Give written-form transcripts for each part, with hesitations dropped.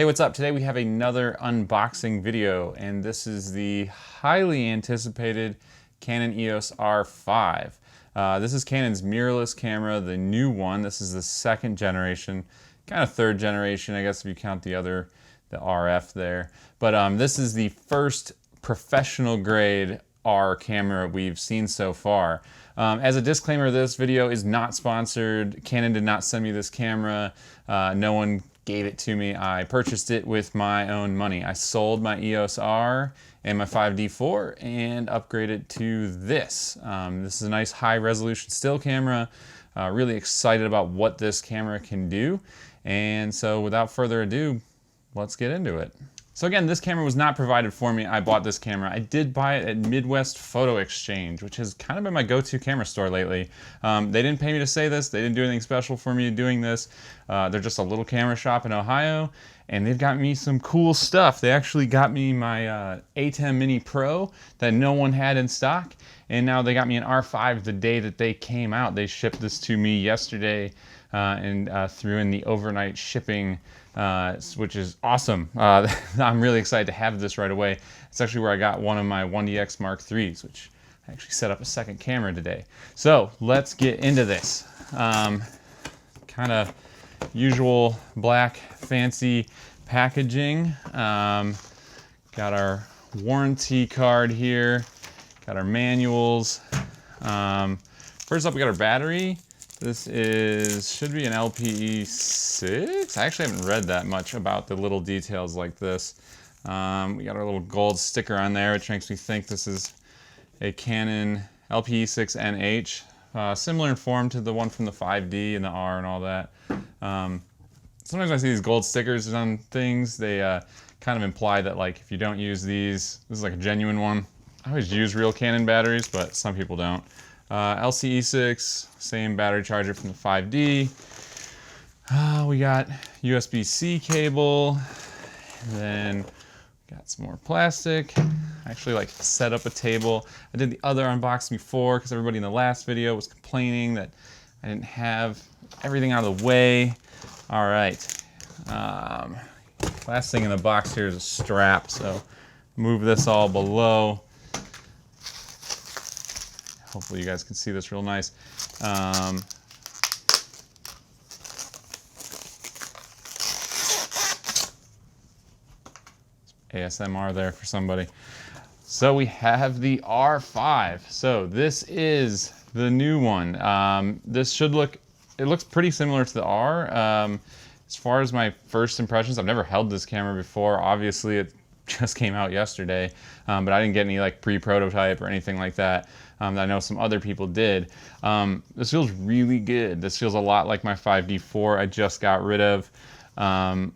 Hey, what's up? Today we have another unboxing video, and this is the highly anticipated Canon EOS R5. This is Canon's mirrorless camera, the new one. This is the second generation, kind of third generation, I guess, if you count the RF there. But this is the first professional grade R camera we've seen so far. As a disclaimer, this video is not sponsored. Canon did not send me this camera. No one gave it to me. I purchased it with my own money. I sold my EOS R and my 5D4 and upgraded to this. This is a nice high resolution still camera. Really excited about what this camera can do. And so without further ado, let's get into it. So again, this camera was not provided for me. I bought this camera. I did buy it at Midwest Photo Exchange, which has kind of been my go-to camera store lately. They didn't pay me to say this. They didn't do anything special for me doing this. They're just a little camera shop in Ohio, and they've got me some cool stuff. They actually got me my A10 Mini Pro that no one had in stock, and now they got me an R5 the day that they came out. They shipped this to me yesterday and threw in the overnight shipping, which is awesome. I'm really excited to have this right away. It's actually where I got one of my 1DX Mark IIIs, which I actually set up a second camera today. So let's get into this. Kind of usual black fancy packaging. Got our warranty card here. Got our manuals. First up, we got our battery. This should be an LPE6. I actually haven't read that much about the little details like this. We got our little gold sticker on there, which makes me think this is a Canon LPE6NH. Similar in form to the one from the 5D and the R and all that. Sometimes when I see these gold stickers on things, they kind of imply that, like, if you don't use these, this is like a genuine one. I always use real Canon batteries, but some people don't. LCE6, same battery charger from the 5D. We got USB-C cable, and then got some more plastic. I actually like set up a table. I did the other unboxing before because everybody in the last video was complaining that I didn't have everything out of the way. All right. Last thing in the box here is a strap, so move this all below. Hopefully you guys can see this real nice. ASMR there for somebody. So we have the R5. So this is the new one. This should look, it looks pretty similar to the R. As far as my first impressions, I've never held this camera before. Obviously it just came out yesterday, but I didn't get any like pre-prototype or anything like that. That I know some other people did. This feels really good. This feels a lot like my 5D4 I just got rid of.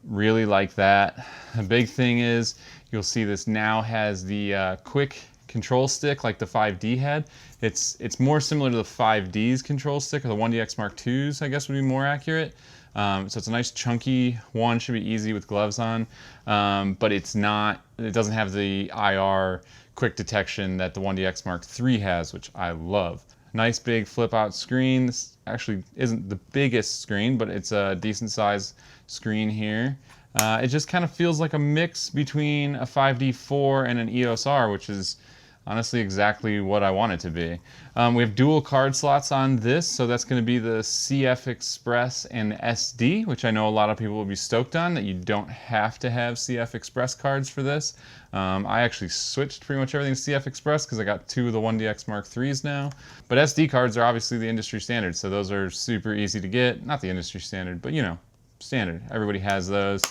Really like that. The big thing is you'll see this now has the quick control stick like the 5D had. It's more similar to the 5D's control stick, or the 1DX Mark II's, I guess would be more accurate. So it's a nice chunky one, should be easy with gloves on, but it doesn't have the IR quick detection that the 1DX Mark III has, which I love. Nice big flip out screen. This actually isn't the biggest screen, but it's a decent sized screen here. It just kind of feels like a mix between a 5D4 and an EOS R, which is honestly exactly what I want it to be. We have dual card slots on this, so that's going to be the CF Express and the SD, which I know a lot of people will be stoked on, that you don't have to have CF Express cards for this. I actually switched pretty much everything to CF Express because I got two of the 1DX Mark III's now. But SD cards are obviously the industry standard, so those are super easy to get. Not the industry standard, but you know, standard. Everybody has those.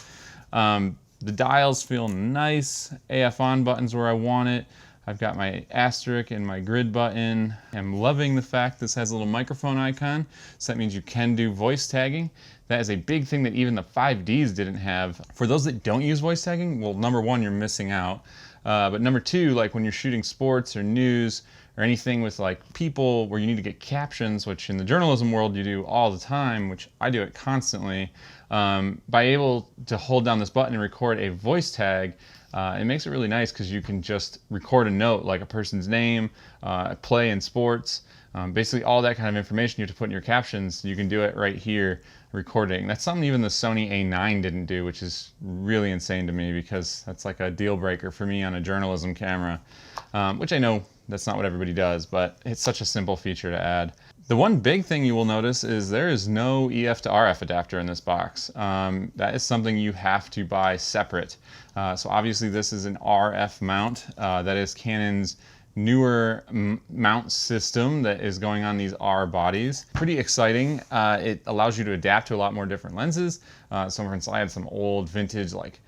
The dials feel nice. AF on buttons where I want it. I've got my asterisk and my grid button. I'm loving the fact this has a little microphone icon, so that means you can do voice tagging. That is a big thing that even the 5Ds didn't have. For those that don't use voice tagging, well, number one, you're missing out. But number two, like when you're shooting sports or news or anything with like people where you need to get captions, which in the journalism world you do all the time, which I do it constantly, by able to hold down this button and record a voice tag, it makes it really nice because you can just record a note like a person's name, play in sports, Basically all that kind of information you have to put in your captions, you can do it right here recording. That's something even the Sony A9 didn't do, which is really insane to me because that's like a deal breaker for me on a journalism camera, which I know that's not what everybody does, but it's such a simple feature to add. The one big thing you will notice is there is no EF to RF adapter in this box. That is something you have to buy separate. So obviously this is an RF mount. That is Canon's newer mount system that is going on these R bodies. Pretty exciting. It allows you to adapt to a lot more different lenses. So for instance, I had some old vintage like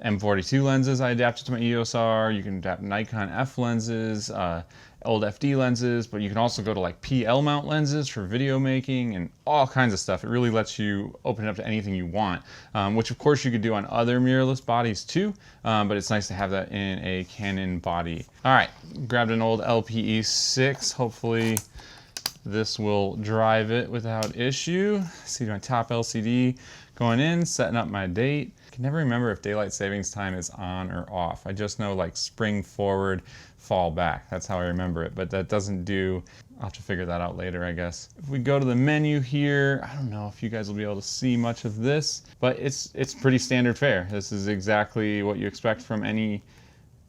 M42 lenses I adapted to my EOS R. You can adapt Nikon F lenses, old FD lenses, but you can also go to like PL mount lenses for video making and all kinds of stuff. It really lets you open it up to anything you want, which of course you could do on other mirrorless bodies too, but it's nice to have that in a Canon body. All right, grabbed an old LPE6. Hopefully this will drive it without issue. See my top LCD going in, setting up my date. I can never remember if daylight savings time is on or off. I just know like spring forward, fall back. That's how I remember it, but that doesn't do, I'll have to figure that out later, I guess. If we go to the menu here, I don't know if you guys will be able to see much of this, but it's pretty standard fare. This is exactly what you expect from any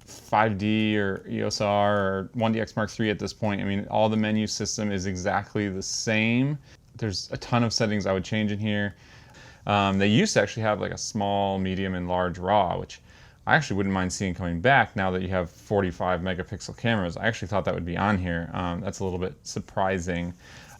5D or EOS R or 1DX Mark III at this point. I mean, all the menu system is exactly the same. There's a ton of settings I would change in here. They used to actually have like a small, medium, and large RAW, which I actually wouldn't mind seeing coming back now that you have 45 megapixel cameras. I actually thought that would be on here. That's a little bit surprising.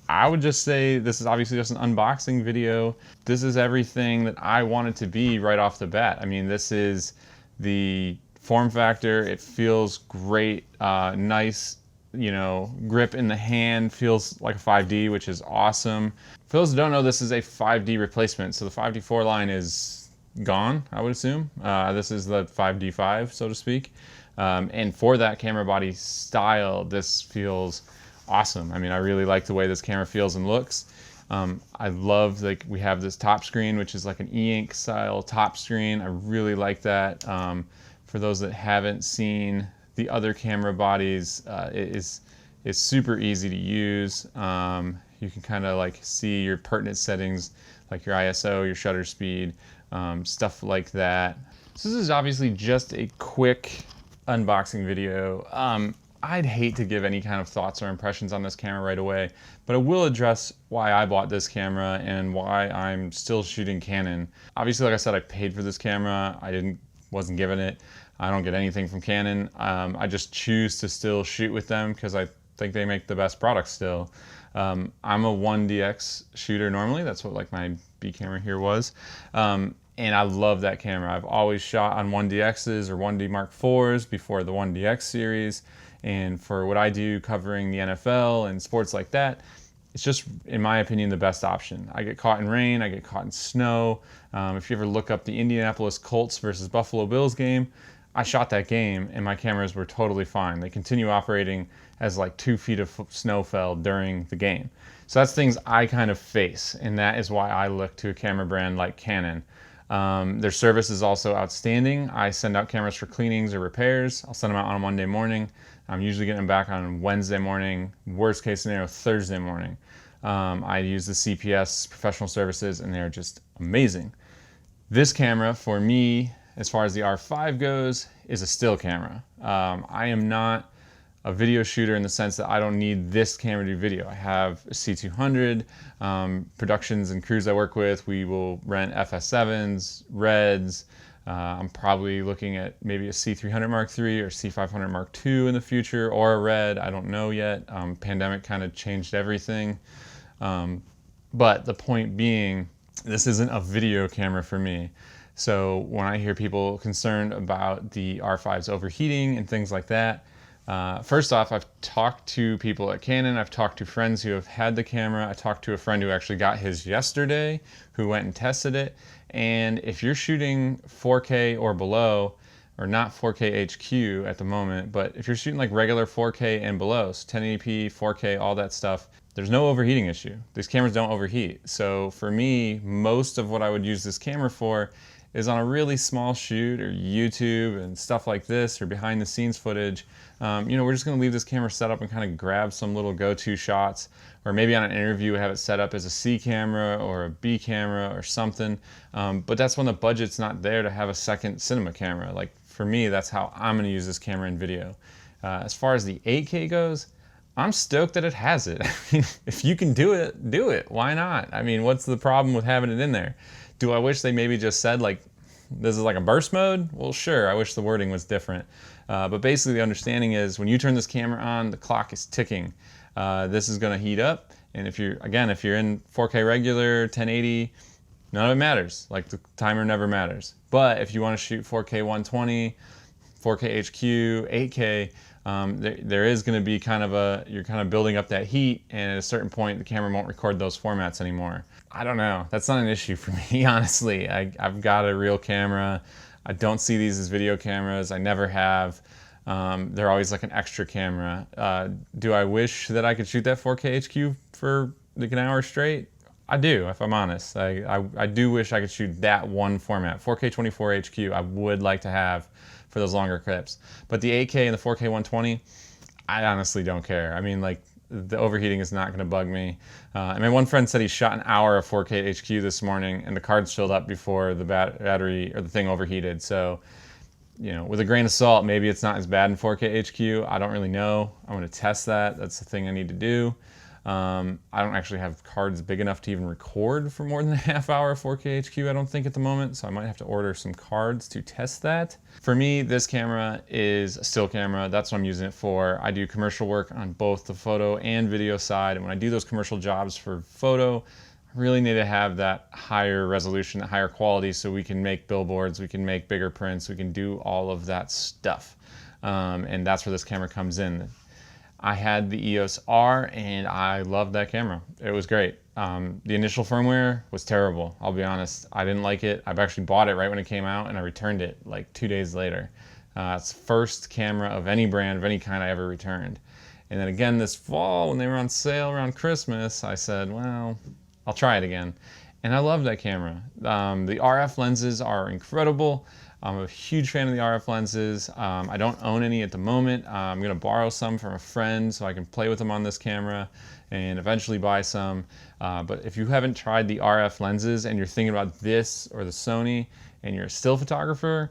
I would just say this is obviously just an unboxing video. This is everything that I want it to be right off the bat. I mean, this is the form factor. It feels great, nice, you know, grip in the hand, feels like a 5D, which is awesome. For those who don't know, this is a 5D replacement. So the 5D4 line is gone, I would assume. This is the 5D5, so to speak. And for that camera body style, this feels awesome. I mean, I really like the way this camera feels and looks. I love, like, we have this top screen, which is like an e-ink style top screen. I really like that. For those that haven't seen the other camera bodies, it's super easy to use. You can kind of like see your pertinent settings, like your ISO, your shutter speed, stuff like that. So this is obviously just a quick unboxing video. I'd hate to give any kind of thoughts or impressions on this camera right away, but I will address why I bought this camera and why I'm still shooting Canon. Obviously, like I said, I paid for this camera. Wasn't given it. I don't get anything from Canon. I just choose to still shoot with them because I think they make the best products still. I'm a 1DX shooter normally. That's what like my B camera here was. And I love that camera. I've always shot on 1DXs or 1D Mark IVs before the 1DX series. And for what I do covering the NFL and sports like that, it's just, in my opinion, the best option. I get caught in rain, I get caught in snow. If you ever look up the Indianapolis Colts versus Buffalo Bills game, I shot that game and my cameras were totally fine. They continue operating as like 2 feet of snow fell during the game. So that's things I kind of face, and that is why I look to a camera brand like Canon. Their service is also outstanding. I send out cameras for cleanings or repairs. I'll send them out on a Monday morning. I'm usually getting them back on Wednesday morning, worst case scenario, Thursday morning. I use the CPS professional services and they're just amazing. This camera for me, as far as the R5 goes, is a still camera. I am not a video shooter in the sense that I don't need this camera to do video. I have a C200, productions and crews I work with, we will rent FS7s, Reds. I'm probably looking at maybe a C300 Mark III or C500 Mark II in the future, or a Red, I don't know yet. Pandemic kind of changed everything. But the point being, this isn't a video camera for me. So when I hear people concerned about the R5's overheating and things like that, first off, I've talked to people at Canon, I've talked to friends who have had the camera, I talked to a friend who actually got his yesterday, who went and tested it, and if you're shooting 4K or below, or not 4K HQ at the moment, but if you're shooting like regular 4K and below, so 1080p, 4K, all that stuff, there's no overheating issue. These cameras don't overheat. So for me, most of what I would use this camera for is on a really small shoot or YouTube and stuff like this or behind the scenes footage, you know, we're just gonna leave this camera set up and kind of grab some little go-to shots, or maybe on an interview have it set up as a C camera or a B camera or something. But that's when the budget's not there to have a second cinema camera. Like for me, that's how I'm gonna use this camera in video. As far as the 8K goes, I'm stoked that it has it. I mean, if you can do it, do it. Why not? I mean, what's the problem with having it in there? Do I wish they maybe just said like, this is like a burst mode? Well, sure, I wish the wording was different. But basically the understanding is when you turn this camera on, the clock is ticking. This is gonna heat up. And if you're in 4K regular, 1080, none of it matters. Like the timer never matters. But if you wanna shoot 4K 120, 4K HQ, 8K, there is going to be you're kind of building up that heat, and at a certain point the camera won't record those formats anymore. I don't know, that's not an issue for me, honestly. I've got a real camera. I don't see these as video cameras. I never have. They're always like an extra camera. Do I wish that I could shoot that 4K HQ for like an hour straight? I do, if I'm honest. I do wish I could shoot that one format. 4K 24 HQ I would like to have for those longer clips. But the 8K and the 4K 120, I honestly don't care. I mean, like, the overheating is not gonna bug me. And my one friend said he shot an hour of 4K HQ this morning and the cards filled up before the battery or the thing overheated. So, you know, with a grain of salt, maybe it's not as bad in 4K HQ. I don't really know. I'm gonna test that. That's the thing I need to do. I don't actually have cards big enough to even record for more than a half hour of 4K HQ, I don't think, at the moment, so I might have to order some cards to test that. For me, this camera is a still camera. That's what I'm using it for. I do commercial work on both the photo and video side, and when I do those commercial jobs for photo, I really need to have that higher resolution, that higher quality, so we can make billboards, we can make bigger prints, we can do all of that stuff. And that's where this camera comes in. I had the EOS R and I loved that camera. It was great. The initial firmware was terrible, I'll be honest. I didn't like it. I've actually bought it right when it came out and I returned it like 2 days later. It's the first camera of any brand, of any kind, I ever returned. And then again this fall when they were on sale around Christmas, I said, well, I'll try it again. And I love that camera. The RF lenses are incredible. I'm a huge fan of the RF lenses. I don't own any at the moment. I'm gonna borrow some from a friend so I can play with them on this camera and eventually buy some. But if you haven't tried the RF lenses and you're thinking about this or the Sony and you're a still photographer,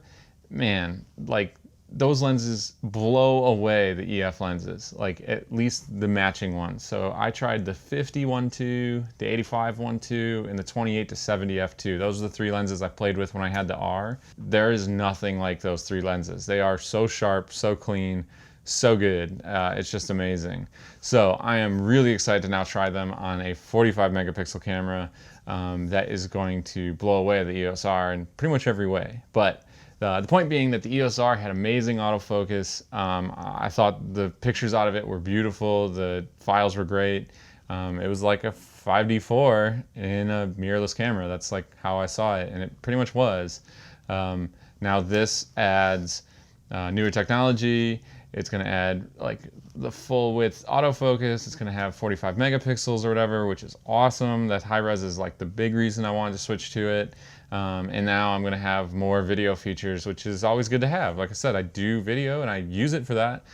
man, like those lenses blow away the EF lenses, like at least the matching ones. So I tried the 50 1.2, the 85 1.2, and the 28 to 70 f2. Those are the three lenses I played with when I had the R. There is nothing like those three lenses. They are so sharp, so clean, so good. It's just amazing. So I am really excited to now try them on a 45 megapixel camera that is going to blow away the EOS R in pretty much every way. But the point being that the EOS R had amazing autofocus. I thought the pictures out of it were beautiful. The files were great. It was like a 5D4 in a mirrorless camera. That's like how I saw it, and it pretty much was. Now this adds newer technology. It's going to add like the full width autofocus. It's going to have 45 megapixels or whatever, which is awesome. That high res is like the big reason I wanted to switch to it. And now I'm going to have more video features, which is always good to have. Like I said, I do video and I use it for that.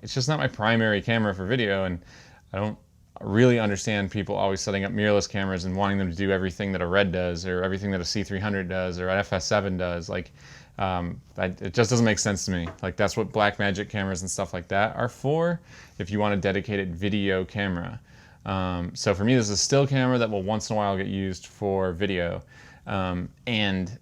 It's just not my primary camera for video, and I don't really understand people always setting up mirrorless cameras and wanting them to do everything that a Red does or everything that a C300 does or an FS7 does. Like, it just doesn't make sense to me. Like, that's what Blackmagic cameras and stuff like that are for, if you want a dedicated video camera. So for me, this is a still camera that will once in a while get used for video. And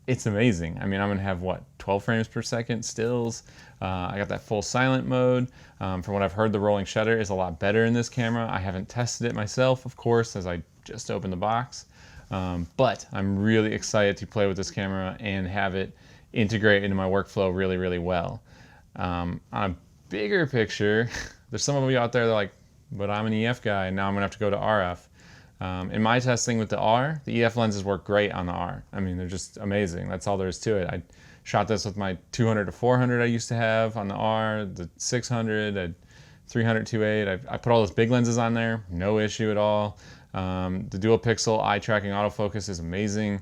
it's amazing. I mean, I'm gonna have what, 12 frames per second stills. I got that full silent mode. From what I've heard, the rolling shutter is a lot better in this camera. I haven't tested it myself, of course, as I just opened the box. But I'm really excited to play with this camera and have it integrate into my workflow really, really well. On a bigger picture, there's some of you out there that are like, but I'm an EF guy and now I'm gonna have to go to RF. In my testing with the R, the EF lenses work great on the R. I mean, they're just amazing. That's all there is to it. I shot this with my 200 to 400 I used to have on the R, the 600, the 300 2.8. I put all those big lenses on there, no issue at all. The dual pixel eye tracking autofocus is amazing.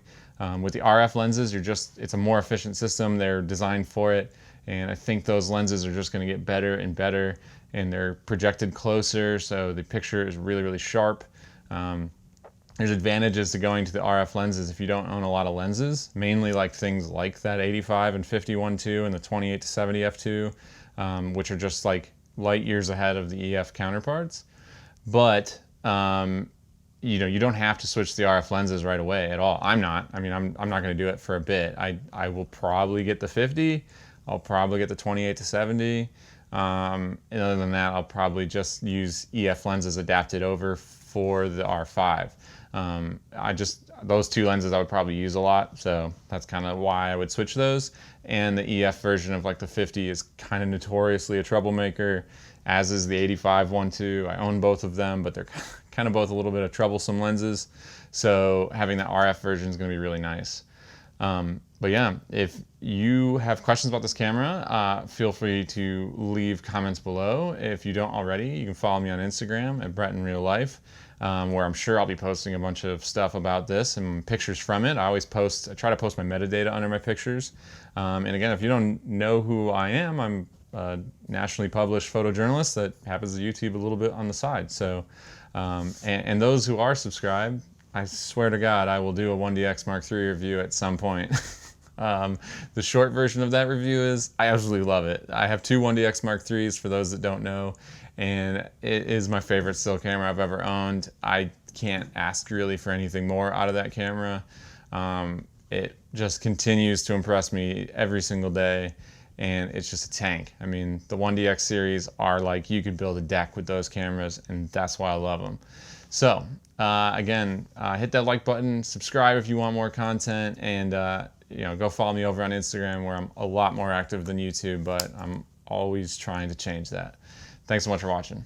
With the RF lenses, it's a more efficient system. They're designed for it. And I think those lenses are just going to get better and better, and they're projected closer, so the picture is really, really sharp. There's advantages to going to the RF lenses if you don't own a lot of lenses, mainly like things like that 85 and 51.2 and the 28 to 70 f2, which are just like light years ahead of the EF counterparts. But you don't have to switch to the RF lenses right away at all. I'm not. I mean, I'm not going to do it for a bit. I will probably get the 50. I'll probably get the 28 to 70. And other than that, I'll probably just use EF lenses adapted over for the R5. Those two lenses I would probably use a lot, so that's kind of why I would switch those. And the EF version of like the 50 is kind of notoriously a troublemaker, as is the 85 1.2. I own both of them, but they're kind of both a little bit of troublesome lenses. So having that RF version is going to be really nice. But yeah, if you have questions about this camera, feel free to leave comments below. If you don't already, you can follow me on Instagram at BrettonRealLife, where I'm sure I'll be posting a bunch of stuff about this and pictures from it. I try to post my metadata under my pictures. And again, if you don't know who I am, I'm a nationally published photojournalist that happens to YouTube a little bit on the side. So, and those who are subscribed, I swear to God, I will do a 1DX Mark III review at some point. The short version of that review is I absolutely love it. I have two 1DX Mark IIIs for those that don't know, and it is my favorite still camera I've ever owned. I can't ask really for anything more out of that camera. It just continues to impress me every single day, and it's just a tank. I mean, the 1DX series are like, you could build a deck with those cameras, and that's why I love them. So again, hit that like button, subscribe if you want more content, and go follow me over on Instagram, where I'm a lot more active than YouTube, but I'm always trying to change that. Thanks so much for watching.